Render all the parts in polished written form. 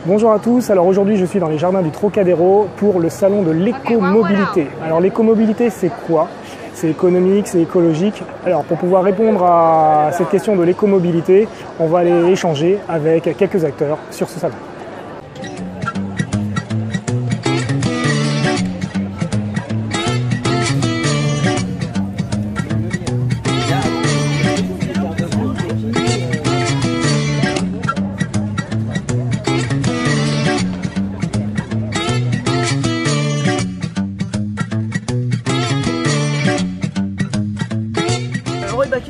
Bonjour à tous, alors aujourd'hui je suis dans les jardins du Trocadéro pour le salon de l'écomobilité. Alors l'écomobilité c'est quoi? C'est économique, c'est écologique. Alors pour pouvoir répondre à cette question de l'écomobilité, on va aller échanger avec quelques acteurs sur ce salon.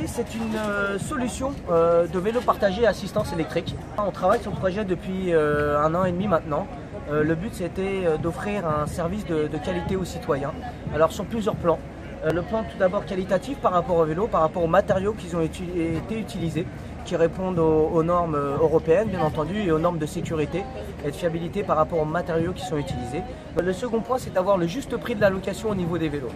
C'est une solution de vélo partagé à assistance électrique. On travaille sur le projet depuis 1 an et demi maintenant. Le but c'était d'offrir un service de qualité aux citoyens. Alors sur plusieurs plans. Le plan tout d'abord qualitatif par rapport au vélo, par rapport aux matériaux qui ont été utilisés, qui répondent aux normes européennes bien entendu et aux normes de sécurité et de fiabilité par rapport aux matériaux qui sont utilisés. Le second point c'est d'avoir le juste prix de la location au niveau des vélos.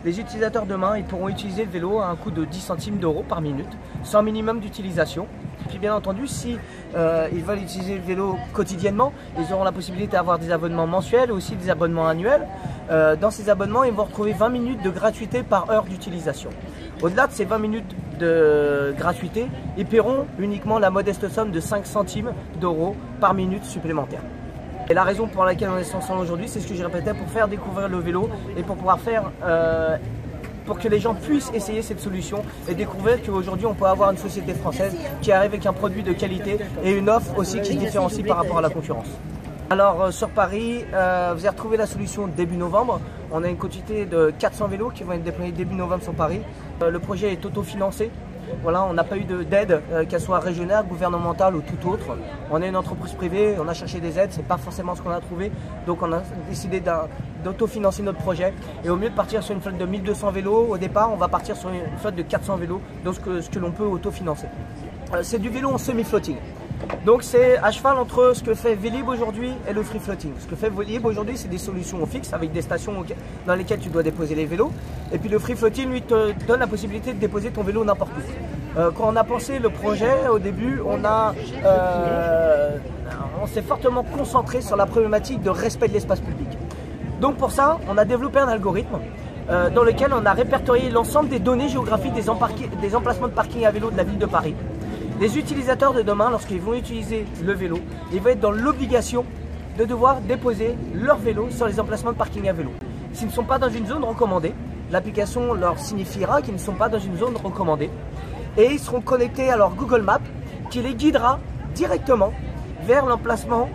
Les utilisateurs demain ils pourront utiliser le vélo à un coût de 10 centimes d'euros par minute, sans minimum d'utilisation. Puis bien entendu, si ils veulent utiliser le vélo quotidiennement, ils auront la possibilité d'avoir des abonnements mensuels et aussi des abonnements annuels. Dans ces abonnements, ils vont retrouver 20 minutes de gratuité par heure d'utilisation. Au-delà de ces 20 minutes de gratuité, ils paieront uniquement la modeste somme de 5 centimes d'euros par minute supplémentaire. Et la raison pour laquelle on est ensemble aujourd'hui, c'est ce que je répétais, pour faire découvrir le vélo et pour pouvoir faire pour que les gens puissent essayer cette solution et découvrir qu'aujourd'hui on peut avoir une société française qui arrive avec un produit de qualité et une offre aussi qui se différencie par rapport à la concurrence. Alors sur Paris, vous allez retrouver la solution début novembre. On a une quantité de 400 vélos qui vont être déployés début novembre sur Paris. Le projet est autofinancé. Voilà, on n'a pas eu d'aide, qu'elle soit régionale, gouvernementale ou tout autre. On est une entreprise privée, on a cherché des aides, c'est pas forcément ce qu'on a trouvé. Donc on a décidé d'autofinancer notre projet. Et au mieux de partir sur une flotte de 1200 vélos, au départ, on va partir sur une flotte de 400 vélos, donc ce que l'on peut autofinancer. C'est du vélo en semi-floating. Donc c'est à cheval entre ce que fait Vélib aujourd'hui et le free floating. Ce que fait Vélib aujourd'hui, c'est des solutions fixes avec des stations dans lesquelles tu dois déposer les vélos. Et puis le free floating lui te donne la possibilité de déposer ton vélo n'importe où. Quand on a pensé le projet au début, on s'est fortement concentré sur la problématique de respect de l'espace public. Donc pour ça, on a développé un algorithme dans lequel on a répertorié l'ensemble des données géographiques des emplacements de parking à vélo de la ville de Paris. Les utilisateurs de demain, lorsqu'ils vont utiliser le vélo, ils vont être dans l'obligation de devoir déposer leur vélo sur les emplacements de parking à vélo. S'ils ne sont pas dans une zone recommandée, l'application leur signifiera qu'ils ne sont pas dans une zone recommandée et ils seront connectés à leur Google Maps qui les guidera directement vers l'emplacement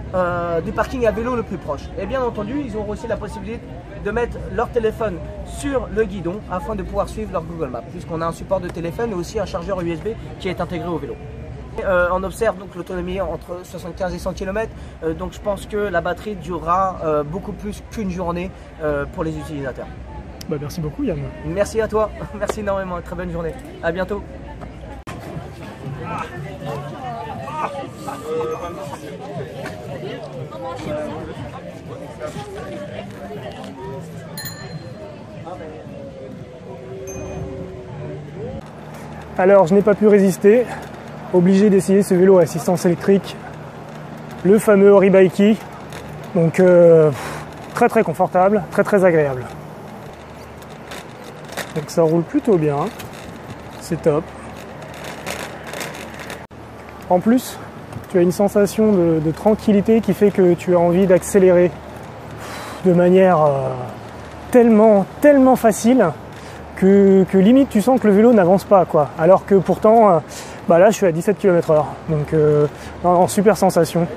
du parking à vélo le plus proche. Et bien entendu, ils auront aussi la possibilité de mettre leur téléphone sur le guidon afin de pouvoir suivre leur Google Maps, puisqu'on a un support de téléphone et aussi un chargeur USB qui est intégré au vélo. On observe donc l'autonomie entre 75 et 100 km, donc je pense que la batterie durera beaucoup plus qu'une journée pour les utilisateurs. Bah, merci beaucoup Yann. Merci à toi, merci énormément, très bonne journée, à bientôt. Alors je n'ai pas pu résister, obligé d'essayer ce vélo à assistance électrique, le fameux Oribike. Donc très très confortable, très très agréable. Donc ça roule plutôt bien, c'est top. En plus, tu as une sensation de tranquillité qui fait que tu as envie d'accélérer de manière tellement facile que limite tu sens que le vélo n'avance pas, quoi. Alors que pourtant, là je suis à 17 km/h. Donc super sensation.